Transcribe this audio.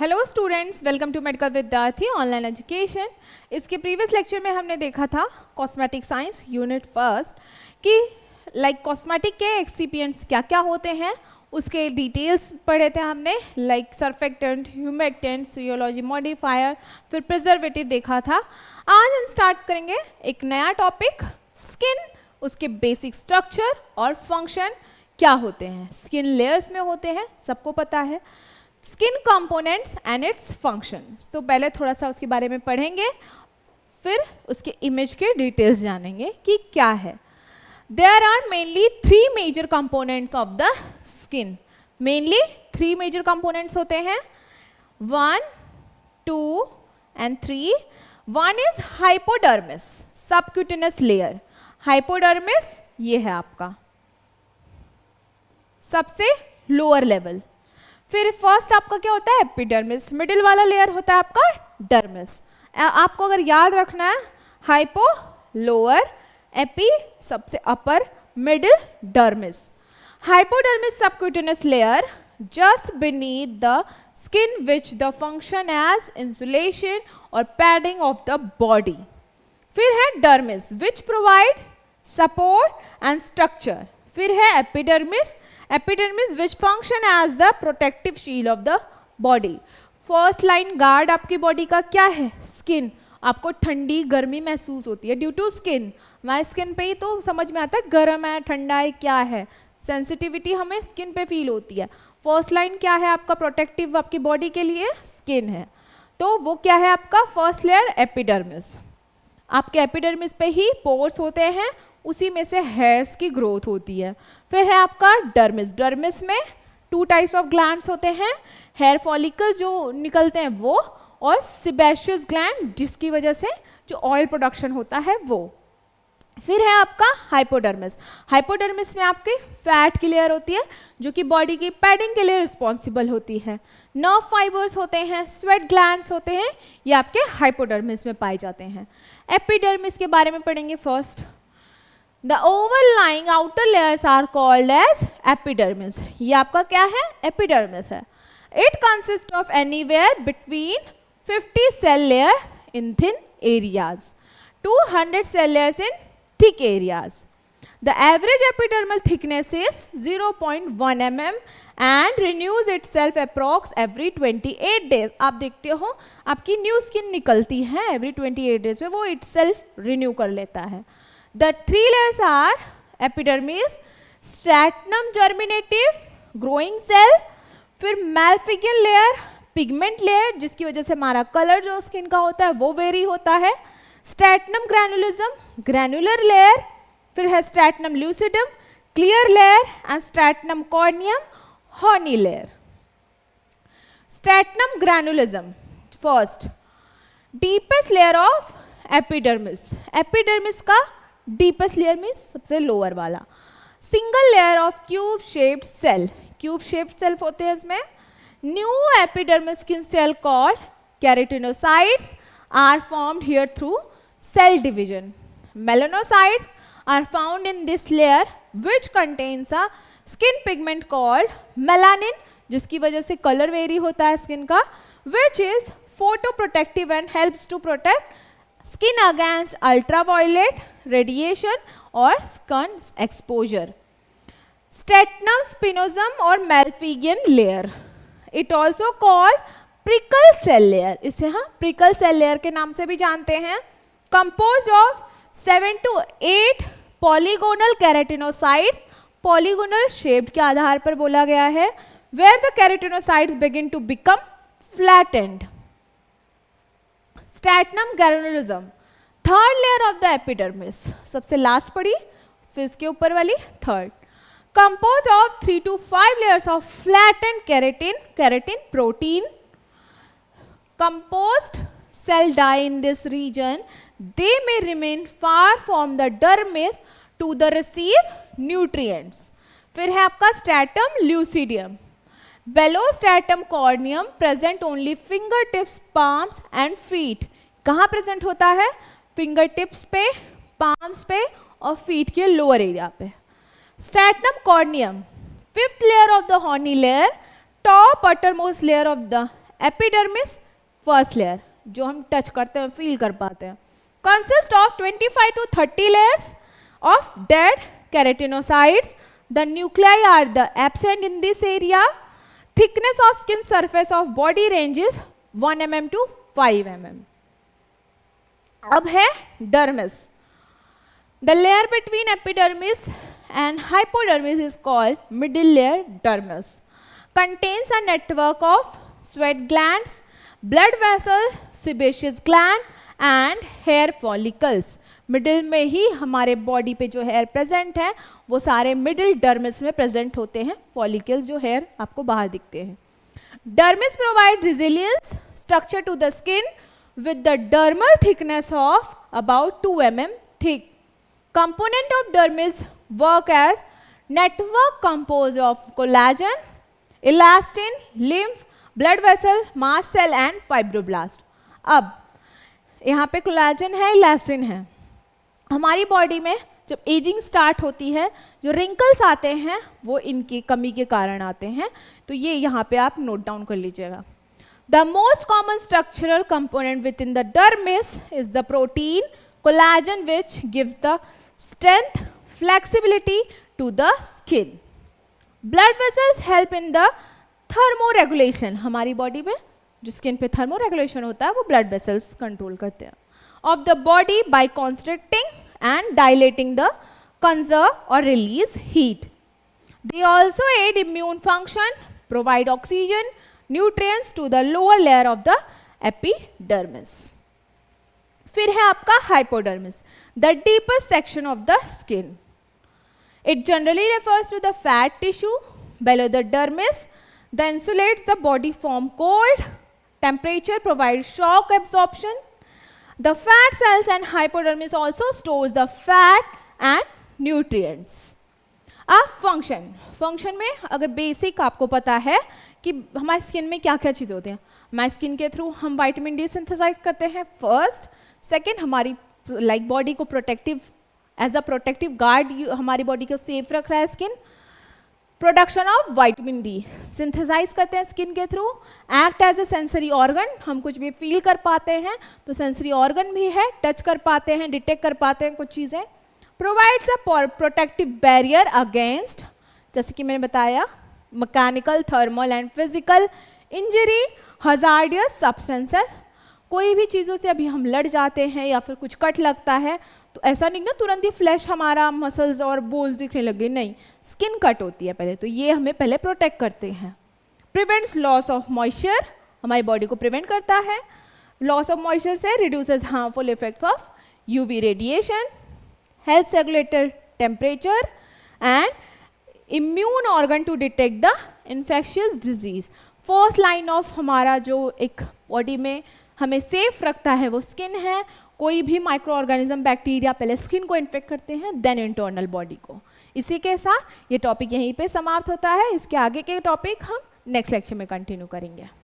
Hello students, welcome to Medical Vidyarthi online education. इसके previous lecture में हमने देखा था कॉस्मेटिक साइंस यूनिट फर्स्ट कि कॉस्मेटिक के एक्सिपिएंट्स क्या क्या होते हैं, उसके डिटेल्स पढ़े थे हमने, सर्फेक्टेंट, ह्यूमेक्टेंट, रियोलॉजी मॉडिफायर, फिर प्रिजर्वेटिव देखा था। आज हम स्टार्ट करेंगे एक नया टॉपिक, स्किन, उसके बेसिक स्ट्रक्चर और फंक्शन क्या होते हैं। स्किन लेयर्स में होते हैं, सबको पता है। Skin components and it's functions, तो पहले थोड़ा सा उसके बारे में पढ़ेंगे, फिर उसके इमेज के डिटेल्स जानेंगे कि क्या है। There are mainly three major components of the skin. Mainly three major components होते हैं, 1, 2 and 3। One is hypodermis, subcutaneous layer. Hypodermis ये है आपका सबसे लोअर लेवल। फिर फर्स्ट आपका क्या होता है, एपिडर्मिस। मिडिल वाला लेयर होता है आपका डर्मिस। आपको अगर याद रखना है, हाइपो लोअर, एपी सबसे upper, middle dermis. Hypodermis subcutaneous layer just beneath the skin which the function as insulation or padding of the body. फिर है dermis which provide support and structure. फिर है epidermis, epidermis which function as the protective shield of the body. First line guard आपकी body का क्या है, skin. आपको ठंडी गर्मी महसूस होती है ड्यू टू स्किन। हमारे स्किन पे ही तो समझ में आता है गर्म है, ठंडा है, क्या है। सेंसिटिविटी हमें स्किन पे फील होती है। फर्स्ट लाइन क्या है आपका प्रोटेक्टिव आपकी बॉडी के लिए, स्किन है। तो वो क्या है आपका फर्स्ट लेयर, एपिडर्मिस। आपके एपिडर्मिस पे ही पोर्स होते हैं, उसी में से हेयर्स की ग्रोथ होती है। फिर है आपका डर्मिस। डर्मिस में 2 टाइप्स ऑफ ग्लैंड्स होते हैं, हेयर फॉलिकल्स जो निकलते हैं वो, और सिबेशियस ग्लैंड जिसकी वजह से जो ऑयल प्रोडक्शन होता है वो। फिर है आपका हाइपोडर्मिस। हाइपोडर्मिस में आपकी फैट की लेयर होती है जो कि बॉडी की पैडिंग के लिए रिस्पॉन्सिबल होती है। नर्व फाइबर्स होते हैं, स्वेट ग्लैंड्स होते हैं, ये आपके हाइपोडर्मिस में पाए जाते हैं। एपिडर्मिस के बारे में पढ़ेंगे first. The overlying outer layers are called as epidermis. ये आपका क्या है, epidermis है। It consists of anywhere between 50 cell layer in thin areas to 100 cell layers in thick areas. The average epidermal thickness is 0.1 mm and renews itself approx every 28 days. आप देखते हो आपकी new skin निकलती है every 28 days में, वो itself renew कर लेता है। The 3 layers are epidermis, stratum germinative, growing cell, फिर malpighian layer, pigment layer जिसकी वजह से हमारा कलर जो स्किन का होता है वो वेरी होता है, stratum granulosum, granular layer, फिर है stratum lucidum, clear layer and stratum corneum, horny layer. Stratum granulosum first, deepest layer of epidermis. epidermis का डीपेस्ट लेयर में सबसे लोअर वाला। Single layer of cube shaped cell, cube shaped cell होते हैं इसमें। New epidermis skin cell called keratinocytes are formed here through cell division. Melanocytes are found in this layer which contains a skin pigment called melanin, जिसकी वजह से colour vary होता है skin का, which is photo protective and helps to protect skin against ultraviolet radiation और sun exposure. Stratum spinosum और Malpighian layer, it also called prickle cell layer, इसे हम प्रिकल सेल लेयर के नाम से भी जानते हैं। Composed of 7 to 8 polygonal keratinocytes, polygonal shaped के आधार पर बोला गया है, where the keratinocytes begin to become flattened. Stratum granulosum, third layer of the epidermis, सबसे लास्ट पड़ी, फिर इसके ऊपर वाली third. Compose of 3 to 5 layers of flattened keratin, keratin protein. Compost cell die in this region, they may remain far from the dermis to the receive nutrients. फिर है आपका stratum lucidum. Below stratum corneum present only finger tips, palms and feet. कहाँ present होता है, finger tips पे, palms पे और feet के लोअर एरिया पे। Stratum corneum, fifth layer of the horny layer, top uttermost layer of the epidermis first layer जो हम टच करते हैं, फील कर पाते हैं, consist of 25 to 30 layers of dead keratinocytes. The nuclei are the absent in this area. Thickness of skin surface of body ranges 1 mm to 5 mm. अब है dermis. The layer between epidermis and hypodermis is called middle layer dermis. Contains a network of sweat glands, blood vessels, sebaceous gland and hair follicles. Middle में ही हमारे body पे जो hair present है वो सारे middle dermis में present होते हैं, फॉलिकल्स जो हेयर आपको बाहर दिखते हैं. Dermis provide resilience structure to the skin with the dermal thickness of about 2 mm thick. Component of dermis work as network composed of collagen, elastin, lymph, blood vessel, mast cell and fibroblast. अब यहाँ पे collagen है, elastin है. हमारी body में जब ageing start होती है, जो रिंकल्स आते हैं वो इनकी कमी के कारण आते हैं, तो ये यहाँ पे आप नोट डाउन कर लीजिएगा. The most common structural component within the dermis is the protein collagen, which gives the strength, flexibility to the skin. Blood vessels help in the thermoregulation. हमारी बॉडी में जो स्किन पे thermoregulation होता है वो blood vessels control करते हैं. Of the body by constricting and dilating the conserve or release heat. They also aid immune function, provide oxygen, nutrients to the lower layer of the epidermis. फिर है आपका hypodermis, the deepest section of the skin. It generally refers to the fat tissue below the dermis that insulates the body from cold, temperature, provides shock absorption. The fat cells and hypodermis also stores the fat and nutrients. अब function में अगर basic आपको पता है कि हमारी skin में क्या क्या चीज़ें होती हैं. हमारी स्किन के थ्रू हम विटामिन डी सिंथेसाइज करते हैं फर्स्ट. सेकंड, हमारी लाइक बॉडी को protective as a protective guard हमारी बॉडी को सेफ रख रहा है skin. Production of vitamin D synthesise करते हैं स्किन के through. Act as a sensory organ, हम कुछ भी फील कर पाते हैं तो सेंसरी ऑर्गन भी है, टच कर पाते हैं, डिटेक्ट कर पाते हैं कुछ चीज़ें. Provides a protective barrier against, जैसे कि मैंने बताया, mechanical, thermal and physical injury, hazardous substances. कोई भी चीज़ों से अभी हम लड़ जाते हैं या फिर कुछ कट लगता है तो ऐसा नहीं ना तुरंत ही फ्लैश हमारा मसल्स और बोन्स दिखने लगे, नहीं, स्किन कट होती है पहले, तो ये हमें पहले प्रोटेक्ट करते हैं. प्रिवेंट्स लॉस ऑफ मॉइस्चर, हमारी बॉडी को प्रिवेंट करता है. लॉस ऑफ मॉइस्चर से reduces harmful effects of UV radiation, helps regulate temperature and immune organ to detect the infectious disease. First line of हमारा जो एक बॉडी में हमें सेफ रखता है वो स्किन है. कोई भी माइक्रो ऑर्गेनिज्म, बैक्टीरिया पहले स्किन को इन्फेक्ट करते हैं, देन इंटरनल बॉडी को. इसी के साथ ये टॉपिक यहीं पे समाप्त होता है. इसके आगे के टॉपिक हम नेक्स्ट लेक्चर में कंटिन्यू करेंगे.